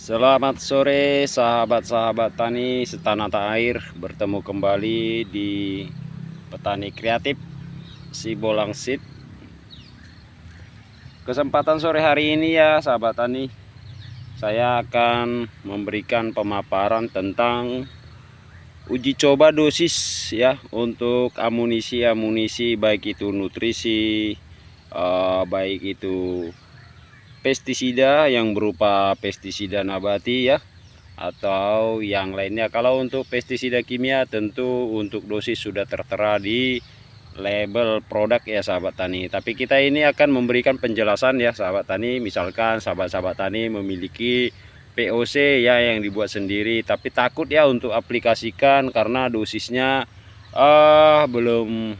Selamat sore sahabat-sahabat tani setanah air, bertemu kembali di Petani Kreatif Sibolang Seed. Kesempatan sore hari ini ya sahabat tani, saya akan memberikan pemaparan tentang uji coba dosis ya untuk amunisi baik itu nutrisi, baik itu pestisida yang berupa pestisida nabati ya, atau yang lainnya. Kalau untuk pestisida kimia tentu untuk dosis sudah tertera di label produk ya sahabat tani. Tapi kita ini akan memberikan penjelasan ya sahabat tani. Misalkan sahabat-sahabat tani memiliki POC ya yang dibuat sendiri, tapi takut ya untuk aplikasikan karena dosisnya belum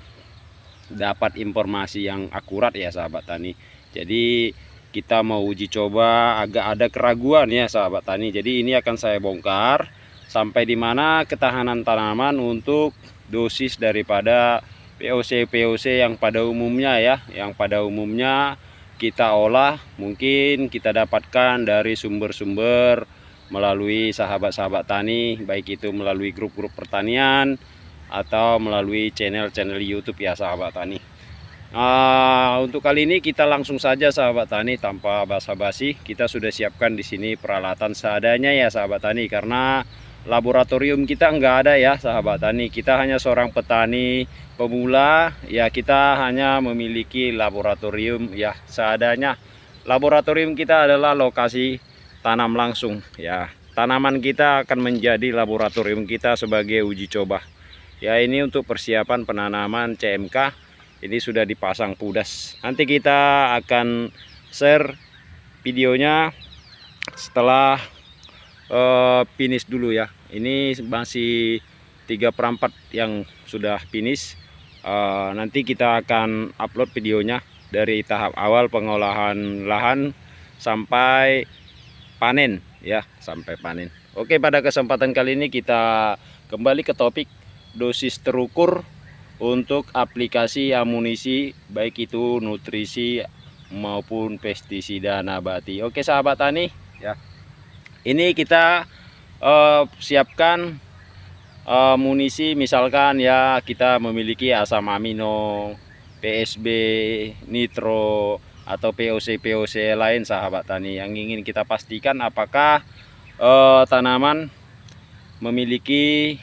dapat informasi yang akurat ya sahabat tani. Jadi kita mau uji coba, agak ada keraguan ya sahabat tani. Jadi ini akan saya bongkar sampai di mana ketahanan tanaman untuk dosis daripada POC yang pada umumnya ya, yang pada umumnya kita olah, mungkin kita dapatkan dari sumber-sumber melalui sahabat-sahabat tani, baik itu melalui grup-grup pertanian atau melalui channel-channel YouTube ya sahabat tani. Untuk kali ini kita langsung saja sahabat tani, tanpa basa-basi. Kita sudah siapkan di sini peralatan seadanya ya sahabat tani, karena laboratorium kita enggak ada ya sahabat tani. Kita hanya seorang petani pemula ya, kita hanya memiliki laboratorium ya seadanya. Laboratorium kita adalah lokasi tanam langsung ya. Tanaman kita akan menjadi laboratorium kita sebagai uji coba ya. Ini untuk persiapan penanaman CMK. Ini sudah dipasang pudas. Nanti kita akan share videonya setelah finish dulu ya. Ini masih 3/4 yang sudah finish. Nanti kita akan upload videonya dari tahap awal pengolahan lahan sampai panen ya, sampai panen. Oke, pada kesempatan kali ini kita kembali ke topik dosis terukur untuk aplikasi amunisi baik itu nutrisi maupun pestisida nabati. Oke sahabat tani ya, ini kita siapkan amunisi. Misalkan ya kita memiliki asam amino, PSB, nitro atau POC lain sahabat tani, yang ingin kita pastikan apakah tanaman memiliki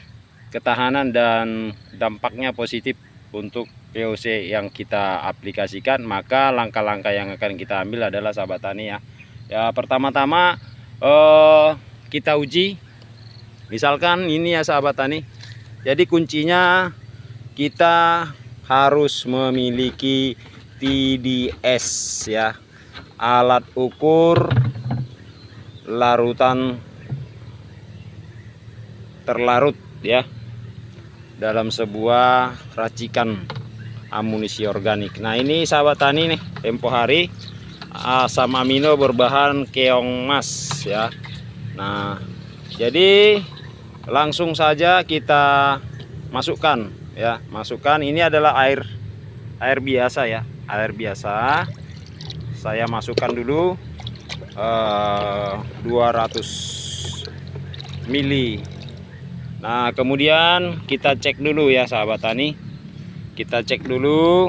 ketahanan dan dampaknya positif untuk POC yang kita aplikasikan. Maka langkah-langkah yang akan kita ambil adalah sahabat tani ya. Ya, pertama-tama kita uji. Misalkan ini ya sahabat tani. Jadi kuncinya kita harus memiliki TDS ya, alat ukur larutan terlarut ya, dalam sebuah racikan amunisi organik. Nah ini sahabat tani nih, tempo hari asam amino berbahan keong emas ya. Nah jadi langsung saja kita masukkan ya, masukkan. Ini adalah air biasa ya, air biasa. Saya masukkan dulu 200 mili. Nah kemudian kita cek dulu ya sahabat tani, kita cek dulu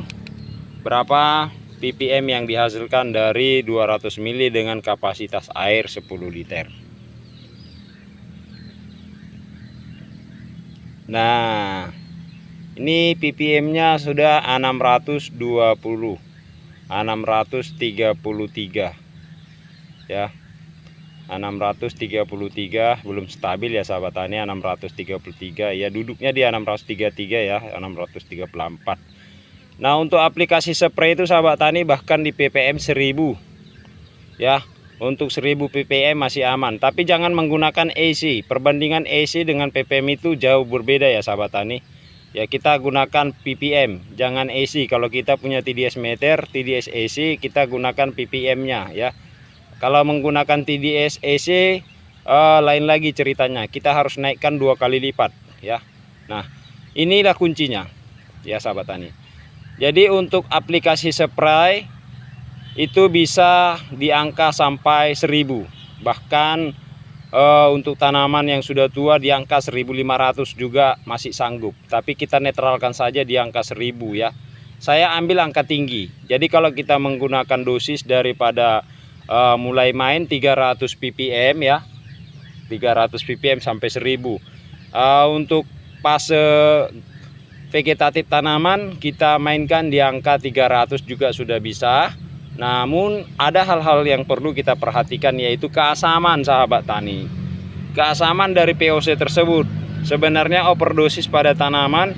berapa ppm yang dihasilkan dari 200 mili dengan kapasitas air 10 liter. Nah ini ppm nya sudah 633 ya, 633, belum stabil ya sahabat tani. 633 ya, duduknya di 633 ya, 634. Nah untuk aplikasi spray itu sahabat tani bahkan di ppm 1000 ya. Untuk 1000 ppm masih aman, tapi jangan menggunakan AC. Perbandingan AC dengan ppm itu jauh berbeda ya sahabat tani ya. Kita gunakan ppm, jangan AC. Kalau kita punya TDS meter, TDS AC, kita gunakan ppm nya ya. Kalau menggunakan TDS AC lain lagi ceritanya, kita harus naikkan 2 kali lipat ya. Nah inilah kuncinya ya sahabat tani. Jadi untuk aplikasi spray itu bisa di angka sampai 1000, bahkan untuk tanaman yang sudah tua di angka 1.500 juga masih sanggup, tapi kita netralkan saja di angka 1.000 ya. Saya ambil angka tinggi. Jadi kalau kita menggunakan dosis daripada mulai main 300 ppm ya, 300 ppm sampai 1.000. Untuk fase vegetatif tanaman kita mainkan di angka 300 juga sudah bisa. Namun ada hal-hal yang perlu kita perhatikan, yaitu keasaman sahabat tani. Keasaman dari POC tersebut. Sebenarnya overdosis pada tanaman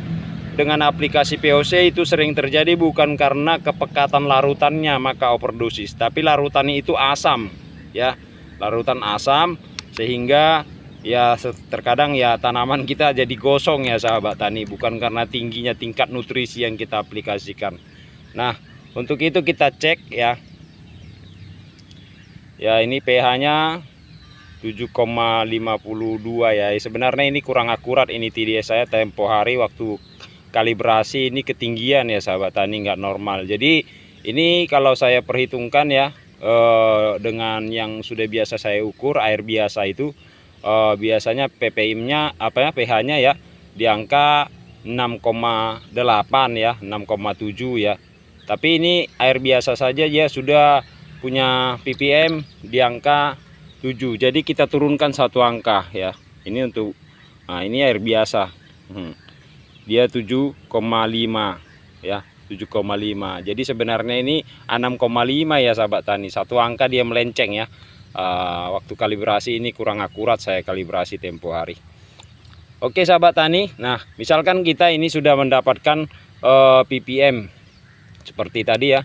dengan aplikasi POC itu sering terjadi bukan karena kepekatan larutannya maka overdosis, tapi larutannya itu asam ya, larutan asam, sehingga ya terkadang ya tanaman kita jadi gosong ya sahabat tani, bukan karena tingginya tingkat nutrisi yang kita aplikasikan. Nah, untuk itu kita cek ya. Ya, ini pH-nya 7,52 ya. Sebenarnya ini kurang akurat ini TDS saya tempo hari waktu kalibrasi, ini ketinggian ya sahabat tani, nggak normal. Jadi ini kalau saya perhitungkan ya, dengan yang sudah biasa saya ukur air biasa itu, biasanya ppm-nya pH-nya ya di angka 6,8 ya, 6,7 ya. Tapi ini air biasa saja ya sudah punya ppm di angka 7. Jadi kita turunkan satu angka ya. Ini untuk ini air biasa. Dia 7,5 ya, 7,5. Jadi sebenarnya ini 6,5 ya sahabat tani. Satu angka dia melenceng ya. Waktu kalibrasi ini kurang akurat saya kalibrasi tempo hari. Oke sahabat tani, nah misalkan kita ini sudah mendapatkan ppm seperti tadi ya.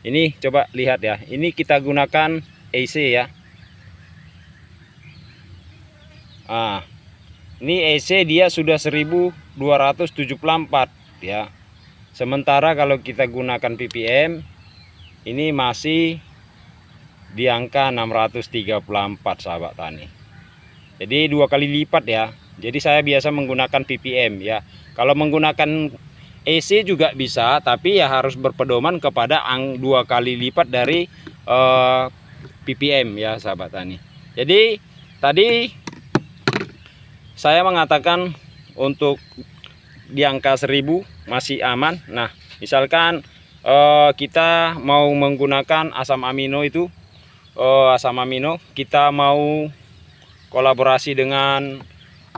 Ini coba lihat ya, ini kita gunakan EC ya. Ini EC dia sudah 1274 ya. Sementara kalau kita gunakan ppm ini masih di angka 634 sahabat tani. Jadi 2 kali lipat ya. Jadi saya biasa menggunakan ppm ya. Kalau menggunakan EC juga bisa, tapi ya harus berpedoman kepada 2 kali lipat dari ppm ya sahabat tani. Jadi tadi saya mengatakan untuk di angka 1.000 masih aman. Nah, misalkan kita mau menggunakan asam amino itu, kita mau kolaborasi dengan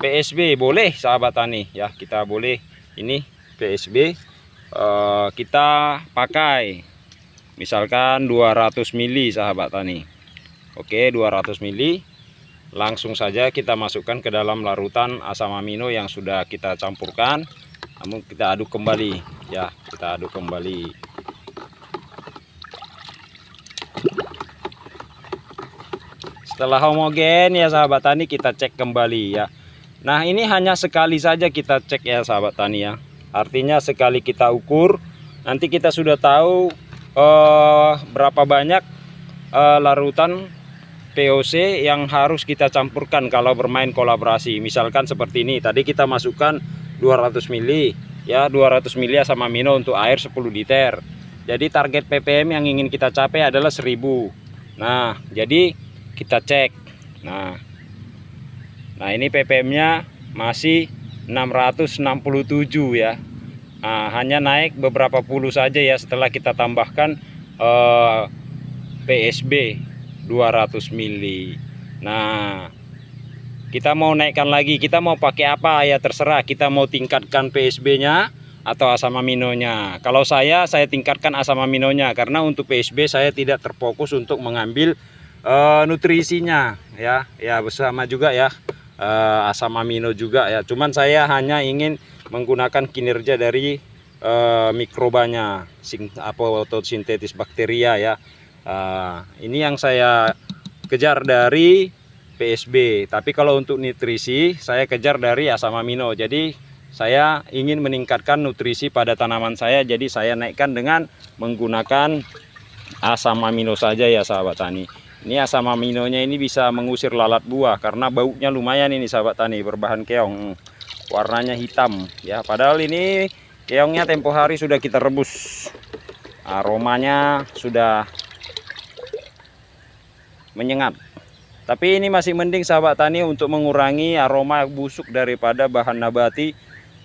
PSB, boleh sahabat tani ya, kita boleh ini PSB, kita pakai misalkan 200 mili sahabat tani. Oke, 200 mili langsung saja kita masukkan ke dalam larutan asam amino yang sudah kita campurkan. Namun kita aduk kembali ya, kita aduk kembali. Setelah homogen ya sahabat tani, kita cek kembali ya. Nah, ini hanya sekali saja kita cek ya sahabat tani ya. Artinya sekali kita ukur, nanti kita sudah tahu berapa banyak larutan POC yang harus kita campurkan kalau bermain kolaborasi. Misalkan seperti ini, tadi kita masukkan 200 mili ya, 200 mili asam amino untuk air 10 liter. Jadi target ppm yang ingin kita capai adalah 1.000. Nah, jadi kita cek. Nah ini ppm-nya masih 667 ya. Nah, hanya naik beberapa puluh saja ya setelah kita tambahkan PSB 200 mili. Nah, kita mau naikkan lagi, kita mau pakai apa ya terserah. Kita mau tingkatkan PSB-nya atau asam aminonya. Kalau saya tingkatkan asam aminonya, karena untuk PSB saya tidak terfokus untuk mengambil nutrisinya ya bersama juga ya, asam amino juga ya. Cuman saya hanya ingin menggunakan kinerja dari mikrobanya, fotosintesis bakteria ya. Ini yang saya kejar dari PSB. Tapi kalau untuk nutrisi saya kejar dari asam amino. Jadi saya ingin meningkatkan nutrisi pada tanaman saya, jadi saya naikkan dengan menggunakan asam amino saja ya sahabat tani. Ini asam aminonya ini bisa mengusir lalat buah karena baunya lumayan ini sahabat tani, berbahan keong. Warnanya hitam ya, padahal ini keongnya tempo hari sudah kita rebus. Aromanya sudah menyengat. Tapi ini masih mending sahabat tani untuk mengurangi aroma busuk daripada bahan nabati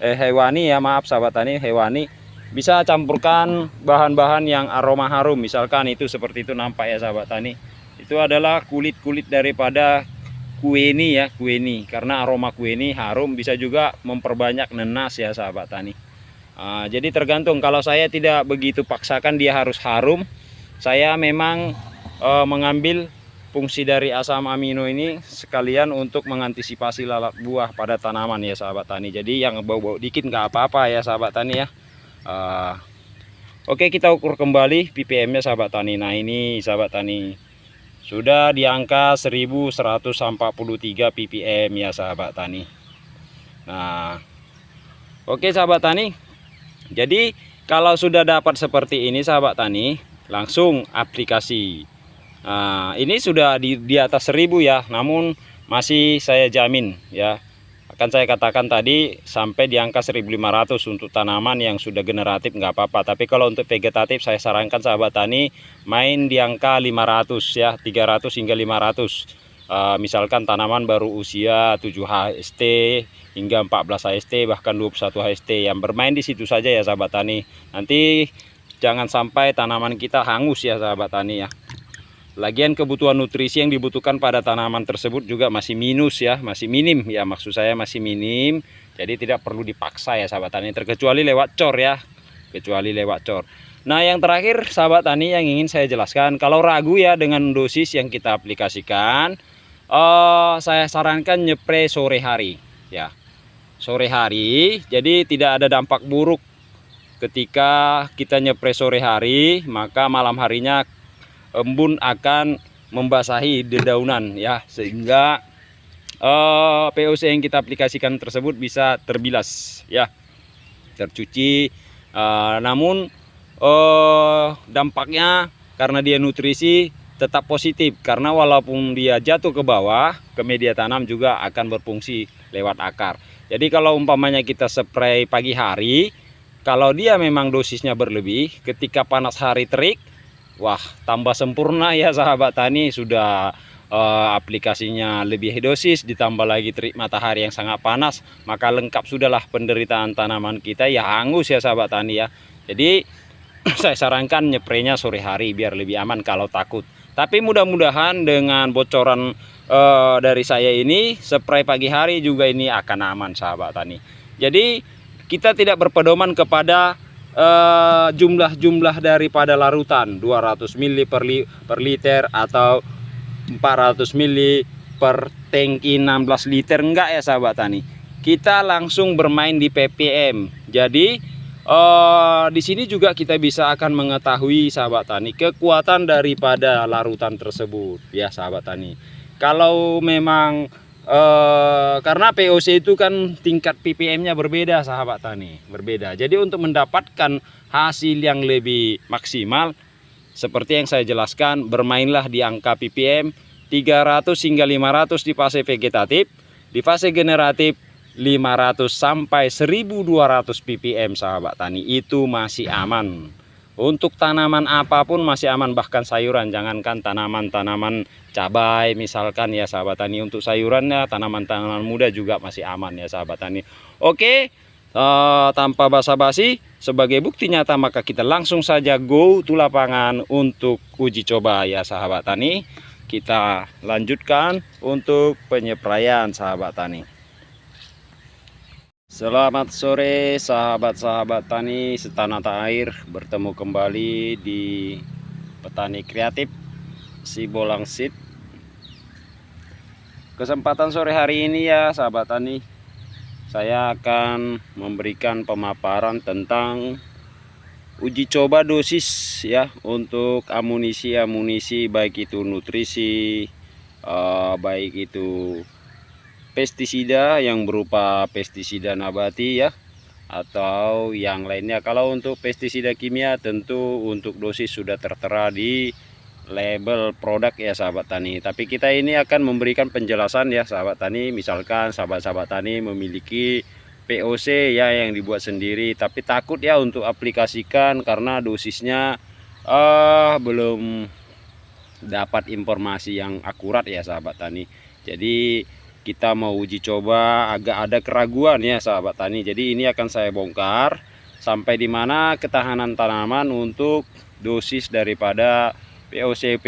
hewani ya, maaf sahabat tani, hewani. Bisa campurkan bahan-bahan yang aroma harum, misalkan itu seperti itu nampak ya sahabat tani. Itu adalah kulit-kulit daripada kueni ya, kueni. Karena aroma kueni harum, bisa juga memperbanyak nenas ya sahabat tani. Jadi tergantung, kalau saya tidak begitu paksakan dia harus harum. Saya memang mengambil fungsi dari asam amino ini sekalian untuk mengantisipasi lalat buah pada tanaman ya sahabat tani. Jadi yang bau-bau dikit nggak apa-apa ya sahabat tani ya. Oke, kita ukur kembali ppm nya sahabat tani. Nah ini sahabat tani sudah di angka 1143 ppm ya sahabat tani. Nah oke sahabat tani, jadi kalau sudah dapat seperti ini sahabat tani, langsung aplikasi. Nah, ini sudah di atas 1000 ya, namun masih saya jamin ya. Akan saya katakan tadi sampai di angka 1500 untuk tanaman yang sudah generatif nggak apa-apa. Tapi kalau untuk vegetatif saya sarankan sahabat tani main di angka 500 ya, 300 hingga 500. Misalkan tanaman baru usia 7 HST hingga 14 HST bahkan 21 HST, yang bermain di situ saja ya sahabat tani. Nanti jangan sampai tanaman kita hangus ya sahabat tani ya. Lagian kebutuhan nutrisi yang dibutuhkan pada tanaman tersebut juga masih minus ya, masih minim ya, maksud saya masih minim. Jadi tidak perlu dipaksa ya sahabat tani, terkecuali lewat cor ya, kecuali lewat cor. Nah yang terakhir sahabat tani yang ingin saya jelaskan, kalau ragu ya dengan dosis yang kita aplikasikan, saya sarankan nyepre sore hari ya, sore hari. Jadi tidak ada dampak buruk ketika kita nyepre sore hari, maka malam harinya embun akan membasahi dedaunan ya, sehingga POC yang kita aplikasikan tersebut bisa terbilas ya, tercuci. Namun dampaknya karena dia nutrisi tetap positif, karena walaupun dia jatuh ke bawah ke media tanam juga akan berfungsi lewat akar. Jadi kalau umpamanya kita spray pagi hari, kalau dia memang dosisnya berlebih, ketika panas hari terik, wah tambah sempurna ya sahabat tani. Sudah aplikasinya lebih dosis, ditambah lagi terik matahari yang sangat panas, maka lengkap sudahlah penderitaan tanaman kita ya, hangus ya sahabat tani ya. Jadi saya sarankan nyepraynya sore hari biar lebih aman kalau takut. Tapi mudah-mudahan dengan bocoran dari saya ini, spray pagi hari juga ini akan aman sahabat tani. Jadi kita tidak berpedoman kepada jumlah-jumlah daripada larutan 200 ml per liter atau 400 ml per tangki 16 liter, enggak ya sahabat tani. Kita langsung bermain di ppm. Jadi di sini juga kita bisa akan mengetahui sahabat tani kekuatan daripada larutan tersebut ya sahabat tani. Kalau memang karena POC itu kan tingkat ppm nya berbeda sahabat tani, berbeda. Jadi untuk mendapatkan hasil yang lebih maksimal seperti yang saya jelaskan, bermainlah di angka ppm 300 hingga 500 di fase vegetatif, di fase generatif 500 sampai 1200 ppm sahabat tani. Itu masih aman. Untuk tanaman apapun masih aman, bahkan sayuran, jangankan tanaman-tanaman cabai misalkan ya sahabat tani. Untuk sayurannya, tanaman-tanaman muda juga masih aman ya sahabat tani. Oke, tanpa basa-basi, sebagai bukti nyata maka kita langsung saja go to lapangan untuk uji coba ya sahabat tani. Kita lanjutkan untuk penyepraian sahabat tani. Selamat sore sahabat-sahabat tani setanah air, bertemu kembali di Petani Kreatif Sibolang Seed. Kesempatan sore hari ini ya sahabat tani, saya akan memberikan pemaparan tentang uji coba dosis ya untuk amunisi baik itu nutrisi, baik itu pestisida yang berupa pestisida nabati ya atau yang lainnya. Kalau untuk pestisida kimia tentu untuk dosis sudah tertera di label produk ya sahabat tani. Tapi kita ini akan memberikan penjelasan ya sahabat tani. Misalkan sahabat-sahabat tani memiliki POC ya yang dibuat sendiri, tapi takut ya untuk aplikasikan karena dosisnya belum dapat informasi yang akurat ya sahabat tani. Jadi kita mau uji coba, agak ada keraguan ya sahabat tani. Jadi ini akan saya bongkar sampai di mana ketahanan tanaman untuk dosis daripada POC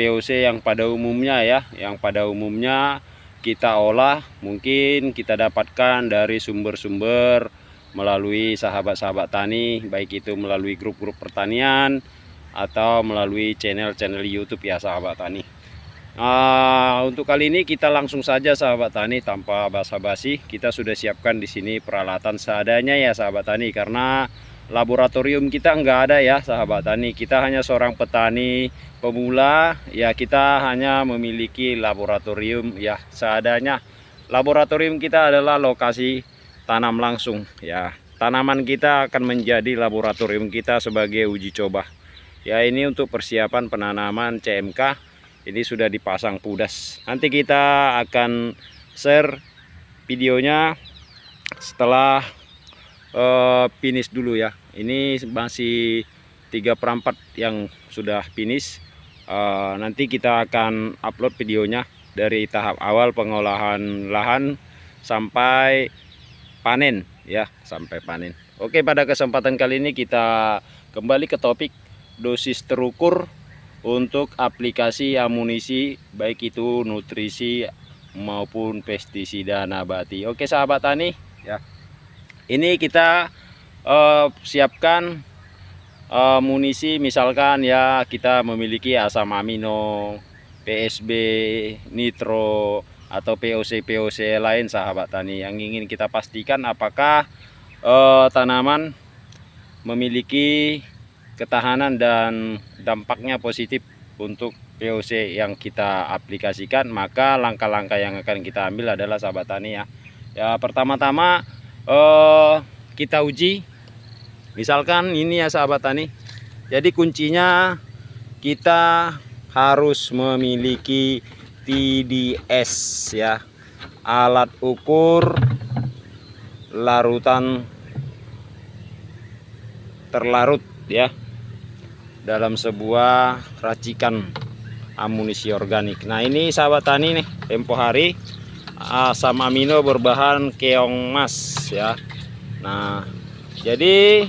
yang pada umumnya ya, yang pada umumnya kita olah, mungkin kita dapatkan dari sumber-sumber melalui sahabat-sahabat tani, baik itu melalui grup-grup pertanian atau melalui channel-channel YouTube ya sahabat tani. Untuk kali ini kita langsung saja sahabat tani, tanpa basa-basi. Kita sudah siapkan di sini peralatan seadanya ya sahabat tani, karena laboratorium kita enggak ada ya sahabat tani. Kita hanya seorang petani pemula ya, kita hanya memiliki laboratorium ya seadanya. Laboratorium kita adalah lokasi tanam langsung ya. Tanaman kita akan menjadi laboratorium kita sebagai uji coba ya. Ini untuk persiapan penanaman CMK. Ini sudah dipasang pudas. Nanti kita akan share videonya setelah finish dulu ya. Ini masih 3/4 yang sudah finish. Nanti kita akan upload videonya dari tahap awal pengolahan lahan sampai panen ya, sampai panen. Oke, pada kesempatan kali ini kita kembali ke topik dosis terukur untuk aplikasi amunisi, baik itu nutrisi maupun pestisida nabati. Oke sahabat tani ya, ini kita siapkan amunisi. Misalkan ya kita memiliki asam amino, PSB, nitro, atau POC lain sahabat tani, yang ingin kita pastikan apakah tanaman memiliki ketahanan dan dampaknya positif untuk POC yang kita aplikasikan. Maka langkah-langkah yang akan kita ambil adalah sahabat tani ya. Ya, pertama-tama kita uji. Misalkan ini ya sahabat tani. Jadi kuncinya kita harus memiliki TDS ya, alat ukur larutan terlarut ya, dalam sebuah racikan amunisi organik. Nah ini sahabat tani nih, tempo hari asam amino berbahan keong emas ya. Nah jadi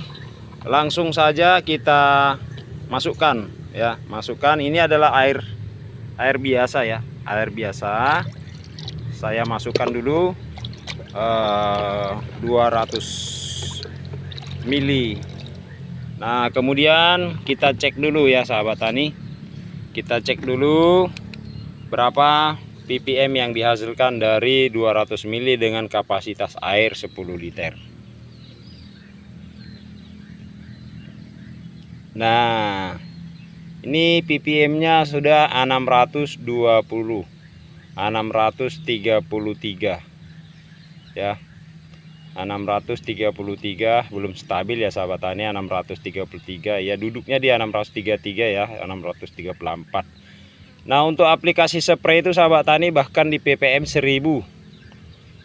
langsung saja kita masukkan ya, masukkan. Ini adalah air biasa ya, air biasa. Saya masukkan dulu 200 mili. Nah kemudian kita cek dulu ya sahabat tani, kita cek dulu berapa ppm yang dihasilkan dari 200 mili dengan kapasitas air 10 liter. Nah ini ppm nya sudah 633 ya, 633, belum stabil ya sahabat tani. 633 ya, duduknya di 633 ya, 634. Nah untuk aplikasi spray itu sahabat tani bahkan di ppm 1000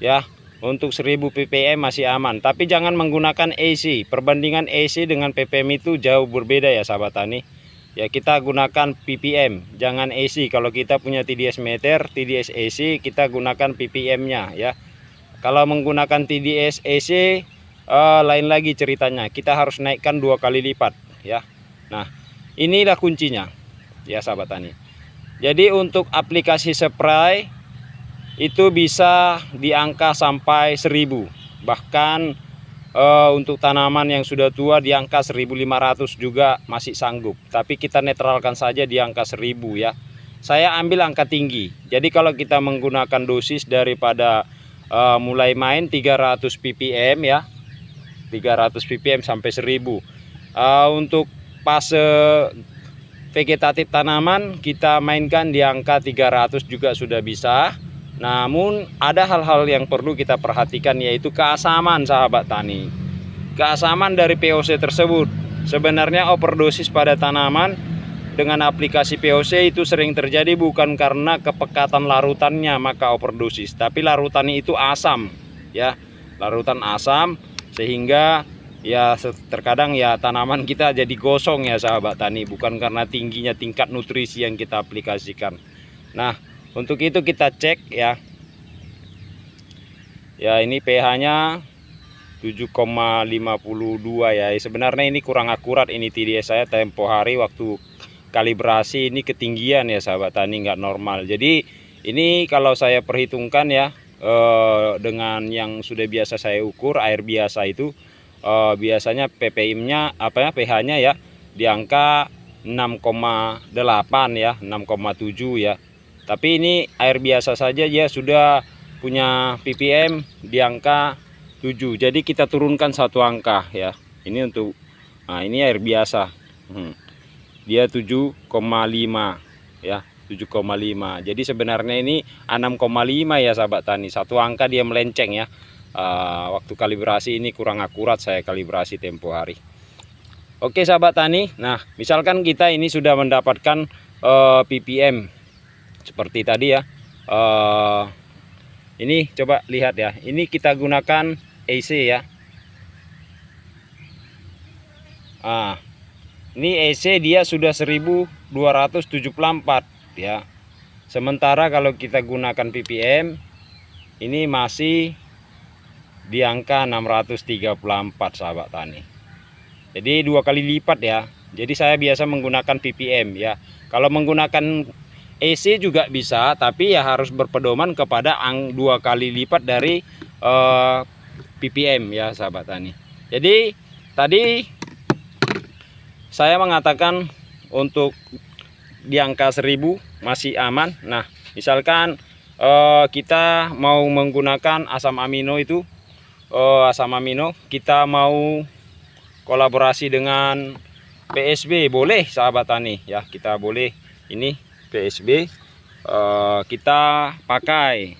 ya. Untuk 1000 ppm masih aman, tapi jangan menggunakan AC. Perbandingan AC dengan ppm itu jauh berbeda ya sahabat tani ya. Kita gunakan ppm, jangan AC. Kalau kita punya TDS meter, TDS AC, kita gunakan ppm nya ya. Kalau menggunakan TDS AC lain lagi ceritanya, kita harus naikkan 2 kali lipat ya. Nah inilah kuncinya ya sahabat tani. Jadi untuk aplikasi spray itu bisa di angka sampai 1000, bahkan untuk tanaman yang sudah tua di angka 1500 juga masih sanggup. Tapi kita netralkan saja di angka 1000 ya. Saya ambil angka tinggi. Jadi kalau kita menggunakan dosis daripada mulai main 300 ppm ya, 300 ppm sampai 1000. Untuk fase vegetatif tanaman kita mainkan di angka 300 juga sudah bisa. Namun ada hal-hal yang perlu kita perhatikan, yaitu keasaman sahabat tani. Keasaman dari POC tersebut. Sebenarnya overdosis pada tanaman dengan aplikasi POC itu sering terjadi bukan karena kepekatan larutannya maka overdosis, tapi larutannya itu asam ya, larutan asam, sehingga ya terkadang ya tanaman kita jadi gosong ya sahabat tani, bukan karena tingginya tingkat nutrisi yang kita aplikasikan. Nah, untuk itu kita cek ya. Ya, ini pH-nya 7,52 ya. Sebenarnya ini kurang akurat ini TDS saya tempo hari waktu kalibrasi, ini ketinggian ya sahabat tani, nggak normal. Jadi ini kalau saya perhitungkan ya, dengan yang sudah biasa saya ukur air biasa itu, biasanya ppm-nya apa ya, pH-nya ya di angka 6,8 ya, 6,7 ya. Tapi ini air biasa saja ya sudah punya ppm di angka 7. Jadi kita turunkan satu angka ya. Ini untuk, nah ini air biasa. Dia 7,5 ya, 7,5. Jadi sebenarnya ini 6,5 ya sahabat tani. Satu angka dia melenceng ya. Waktu kalibrasi ini kurang akurat saya kalibrasi tempo hari. Oke sahabat tani. Nah, misalkan kita ini sudah mendapatkan ppm seperti tadi ya. Ini coba lihat ya. Ini kita gunakan EC ya. Ini EC dia sudah 1274 ya. Sementara kalau kita gunakan ppm ini masih di angka 634 sahabat tani. Jadi 2 kali lipat ya. Jadi saya biasa menggunakan ppm ya. Kalau menggunakan EC juga bisa, tapi ya harus berpedoman kepada 2 kali lipat dari ppm ya sahabat tani. Jadi tadi saya mengatakan untuk di angka 1000 masih aman. Nah, misalkan kita mau menggunakan asam amino itu, asam amino kita mau kolaborasi dengan PSB, boleh sahabat tani ya, kita boleh ini PSB, kita pakai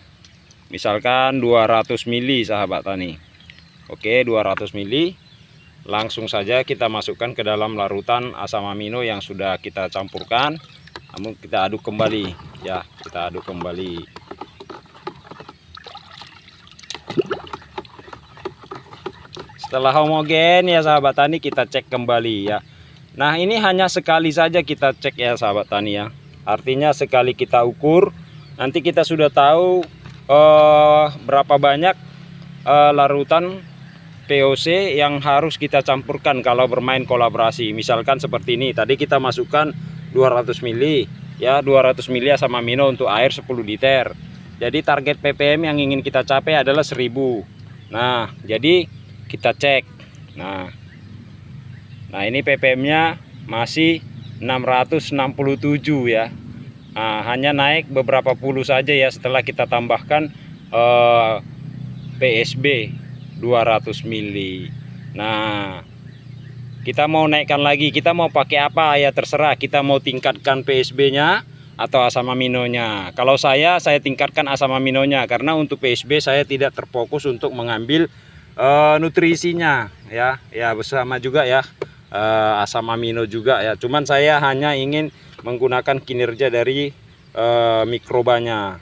misalkan 200 mili sahabat tani. Oke, 200 mili langsung saja kita masukkan ke dalam larutan asam amino yang sudah kita campurkan. Namun kita aduk kembali ya, kita aduk kembali. Setelah homogen ya sahabat tani, kita cek kembali ya. Nah, ini hanya sekali saja kita cek ya sahabat tani ya. Artinya sekali kita ukur, nanti kita sudah tahu berapa banyak larutan POC yang harus kita campurkan kalau bermain kolaborasi. Misalkan seperti ini, tadi kita masukkan 200 mili ya, 200 mili asam amino untuk air 10 liter. Jadi target ppm yang ingin kita capai adalah 1000. Nah, jadi kita cek. Nah ini ppm-nya masih 667 ya. Nah, hanya naik beberapa puluh saja ya setelah kita tambahkan PSB 200 mili. Nah, kita mau naikkan lagi, kita mau pakai apa ya terserah. Kita mau tingkatkan PSB-nya atau asam aminonya. Kalau saya tingkatkan asam aminonya, karena untuk PSB saya tidak terfokus untuk mengambil nutrisinya ya bersama juga ya, asam amino juga ya. Cuman saya hanya ingin menggunakan kinerja dari mikrobanya,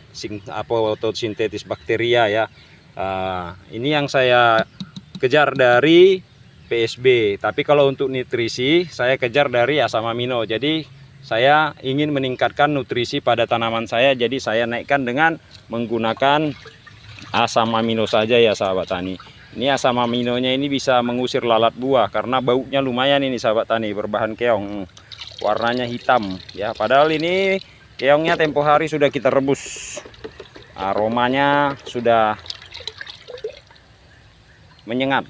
fotosintesis bakteria ya. Ini yang saya kejar dari PSB. Tapi kalau untuk nutrisi saya kejar dari asam amino. Jadi saya ingin meningkatkan nutrisi pada tanaman saya, jadi saya naikkan dengan menggunakan asam amino saja ya sahabat tani. Ini asam aminonya ini bisa mengusir lalat buah karena baunya lumayan ini sahabat tani, berbahan keong, warnanya hitam ya. Padahal ini keongnya tempo hari sudah kita rebus, aromanya sudah menyengat.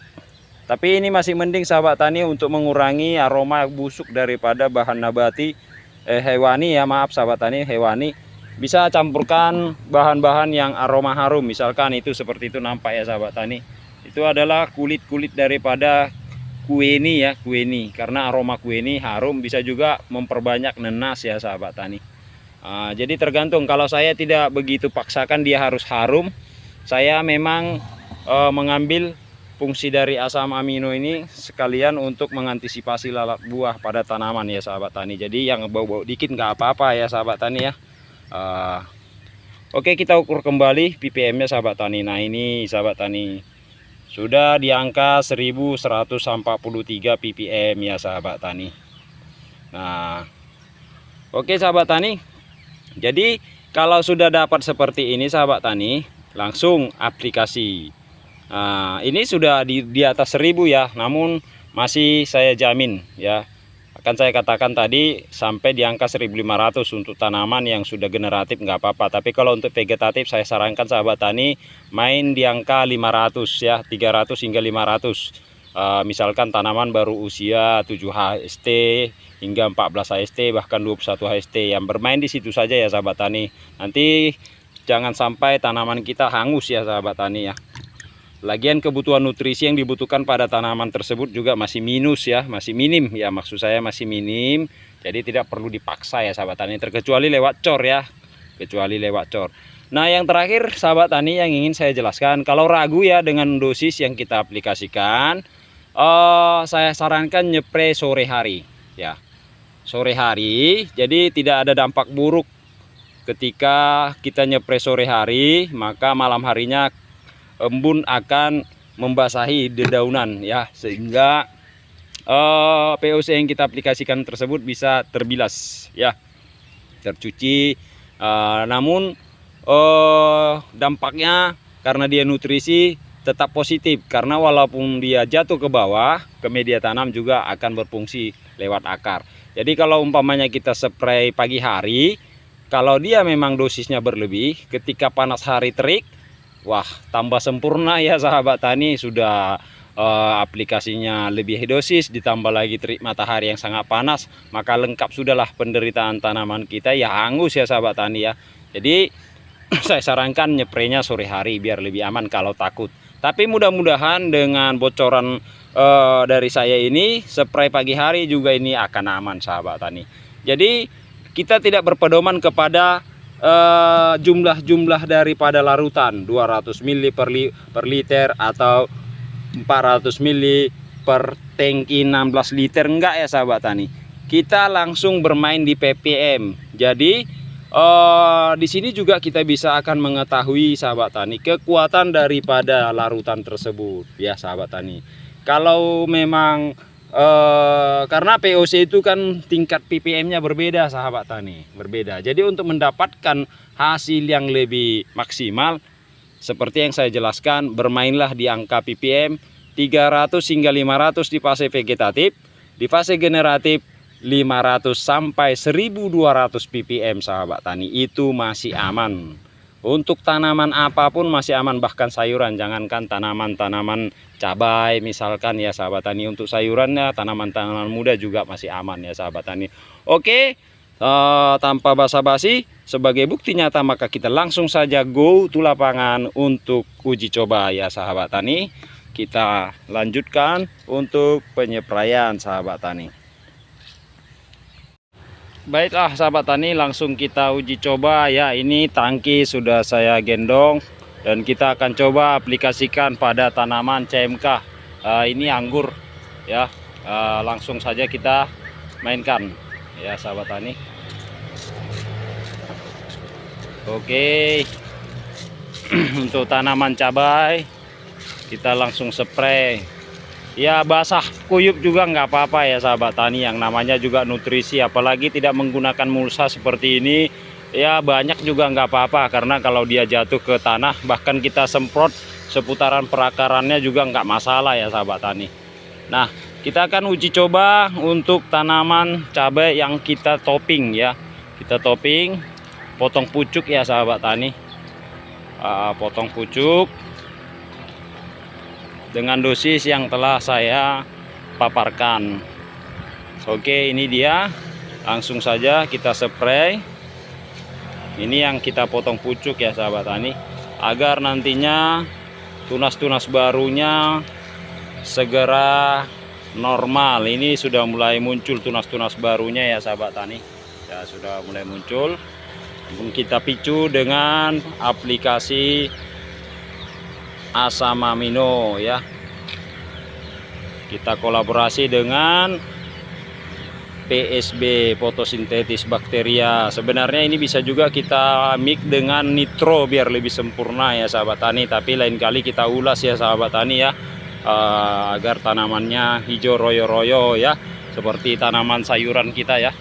Tapi ini masih mending sahabat tani untuk mengurangi aroma busuk daripada bahan nabati, hewani ya, maaf sahabat tani, hewani. Bisa campurkan bahan-bahan yang aroma harum, misalkan itu seperti itu nampak ya sahabat tani. Itu adalah kulit-kulit daripada kueni ya, kueni. Karena aroma kueni harum, bisa juga memperbanyak nenas ya sahabat tani. Jadi tergantung, kalau saya tidak begitu paksakan dia harus harum. Saya memang mengambil fungsi dari asam amino ini sekalian untuk mengantisipasi lalat buah pada tanaman ya sahabat tani. Jadi yang bau-bau dikit nggak apa-apa ya sahabat tani ya. Oke, kita ukur kembali ppm nya sahabat tani. Nah ini sahabat tani sudah di angka 1143 ppm ya sahabat tani. Nah, oke sahabat tani. Jadi kalau sudah dapat seperti ini sahabat tani, langsung aplikasi. Nah, ini sudah di atas 1000 ya, namun masih saya jamin ya. Akan saya katakan tadi sampai di angka 1500 untuk tanaman yang sudah generatif nggak apa-apa. Tapi kalau untuk vegetatif saya sarankan sahabat tani main di angka 500 ya, 300 hingga 500. Misalkan tanaman baru usia 7 HST hingga 14 HST bahkan 21 HST, yang bermain di situ saja ya sahabat tani. Nanti jangan sampai tanaman kita hangus ya sahabat tani ya. Lagian kebutuhan nutrisi yang dibutuhkan pada tanaman tersebut juga masih minus ya, masih minim ya, maksud saya masih minim. Jadi tidak perlu dipaksa ya sahabat tani, terkecuali lewat cor ya, kecuali lewat cor. Nah, yang terakhir sahabat tani yang ingin saya jelaskan, kalau ragu ya dengan dosis yang kita aplikasikan, saya sarankan nyepre sore hari ya, sore hari. Jadi tidak ada dampak buruk ketika kita nyepre sore hari, maka malam harinya embun akan membasahi dedaunan ya, sehingga POC yang kita aplikasikan tersebut bisa terbilas ya, tercuci. Namun dampaknya karena dia nutrisi tetap positif, karena walaupun dia jatuh ke bawah ke media tanam juga akan berfungsi lewat akar. Jadi kalau umpamanya kita spray pagi hari, kalau dia memang dosisnya berlebih, ketika panas hari terik, wah tambah sempurna ya sahabat tani. Sudah aplikasinya lebih dosis, ditambah lagi terik matahari yang sangat panas, maka lengkap sudahlah penderitaan tanaman kita ya hangus ya sahabat tani ya. Jadi saya sarankan nyepraynya sore hari biar lebih aman kalau takut. Tapi mudah-mudahan dengan bocoran dari saya ini, spray pagi hari juga ini akan aman sahabat tani. Jadi kita tidak berpedoman kepada jumlah-jumlah daripada larutan 200 ml per liter atau 400 ml per tangki 16 liter, enggak ya sahabat tani. Kita langsung bermain di ppm. Jadi di sini juga kita bisa akan mengetahui sahabat tani kekuatan daripada larutan tersebut ya sahabat tani. Kalau memang karena POC itu kan tingkat ppm-nya berbeda sahabat tani, berbeda. Jadi untuk mendapatkan hasil yang lebih maksimal seperti yang saya jelaskan, bermainlah di angka ppm 300 hingga 500 di fase vegetatif, di fase generatif 500 sampai 1200 ppm sahabat tani, itu masih aman. Untuk tanaman apapun masih aman, bahkan sayuran, jangankan tanaman-tanaman cabai misalkan ya sahabat tani. Untuk sayurannya, tanaman-tanaman muda juga masih aman ya sahabat tani. Oke, tanpa basa-basi, sebagai bukti nyata maka kita langsung saja go to lapangan untuk uji coba ya sahabat tani. Kita lanjutkan untuk penyepraian sahabat tani. Baiklah sahabat tani, langsung kita uji coba ya. Ini tangki sudah saya gendong dan kita akan coba aplikasikan pada tanaman CMK. Ini anggur ya. Langsung saja kita mainkan ya sahabat tani. Oke. Untuk tanaman cabai kita langsung spray. Ya basah kuyup juga nggak apa-apa ya sahabat tani, yang namanya juga nutrisi, apalagi tidak menggunakan mulsa seperti ini ya, banyak juga nggak apa-apa, karena kalau dia jatuh ke tanah bahkan kita semprot seputaran perakarannya juga nggak masalah ya sahabat tani. Nah, kita akan uji coba untuk tanaman cabai yang kita topping ya, kita topping potong pucuk ya sahabat tani. Potong pucuk dengan dosis yang telah saya paparkan. Oke, ini dia, langsung saja kita spray. Ini yang kita potong pucuk ya sahabat tani, agar nantinya tunas-tunas barunya segera normal. Ini sudah mulai muncul tunas-tunas barunya ya sahabat tani ya, sudah mulai muncul. Kita picu dengan aplikasi asam amino ya. Kita kolaborasi dengan PSB, fotosintesis bakteria. Sebenarnya ini bisa juga kita mix dengan nitro biar lebih sempurna ya sahabat tani, tapi lain kali kita ulas ya sahabat tani ya, agar tanamannya hijau royo-royo ya, seperti tanaman sayuran kita ya.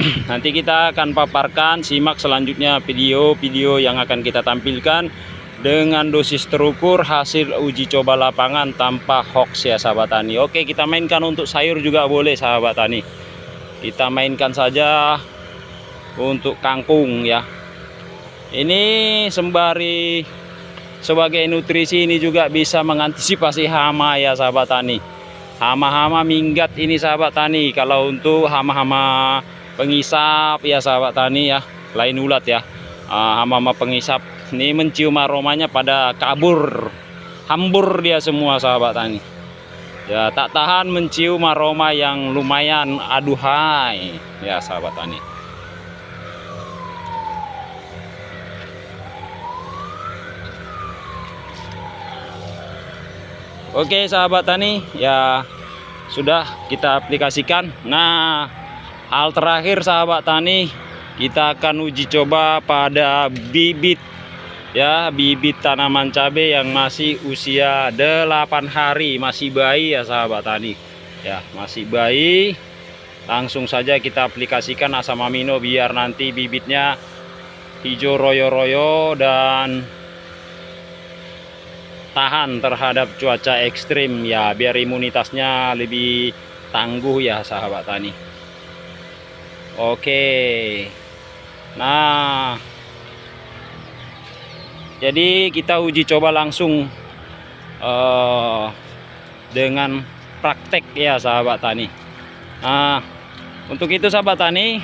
Nanti kita akan paparkan, simak selanjutnya video-video yang akan kita tampilkan dengan dosis terukur, hasil uji coba lapangan tanpa hoax ya sahabat tani. Oke, kita mainkan untuk sayur juga boleh sahabat tani. Kita mainkan saja untuk kangkung ya. Ini sembari sebagai nutrisi, ini juga bisa mengantisipasi hama ya sahabat tani. Hama-hama minggat ini sahabat tani. Kalau untuk hama-hama pengisap ya sahabat tani ya, lain ulat ya. Hama-hama pengisap ini mencium aromanya pada kabur, hambur dia semua sahabat tani. Ya, tak tahan mencium aroma yang lumayan aduhai ya sahabat tani. Oke sahabat tani, ya sudah kita aplikasikan. Nah, hal terakhir sahabat tani, kita akan uji coba pada bibit ya, bibit tanaman cabai yang masih usia 8 hari, masih bayi ya sahabat tani ya, masih bayi. Langsung saja kita aplikasikan asam amino biar nanti bibitnya hijau royo-royo dan tahan terhadap cuaca ekstrim ya, biar imunitasnya lebih tangguh ya sahabat tani. Oke, nah jadi kita uji coba langsung dengan praktek ya sahabat tani. Nah, untuk itu sahabat tani,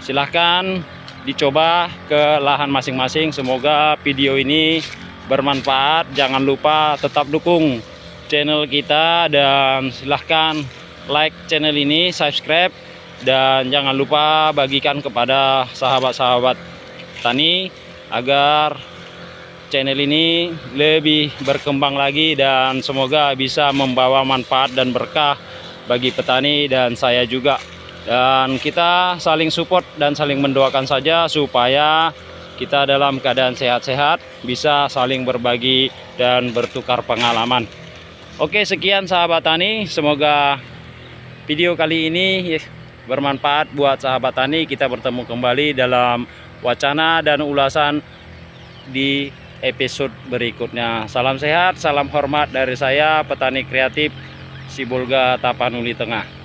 silahkan dicoba ke lahan masing-masing. Semoga video ini bermanfaat. Jangan lupa tetap dukung channel kita dan silahkan like channel ini, subscribe, dan jangan lupa bagikan kepada sahabat-sahabat tani agar channel ini lebih berkembang lagi dan semoga bisa membawa manfaat dan berkah bagi petani dan saya juga. Dan kita saling support dan saling mendoakan saja supaya kita dalam keadaan sehat-sehat, bisa saling berbagi dan bertukar pengalaman. Oke, sekian sahabat tani, semoga video kali ini bermanfaat buat sahabat tani. Kita bertemu kembali dalam wacana dan ulasan di episode berikutnya. Salam sehat, salam hormat dari saya, petani kreatif Sibolga Tapanuli Tengah.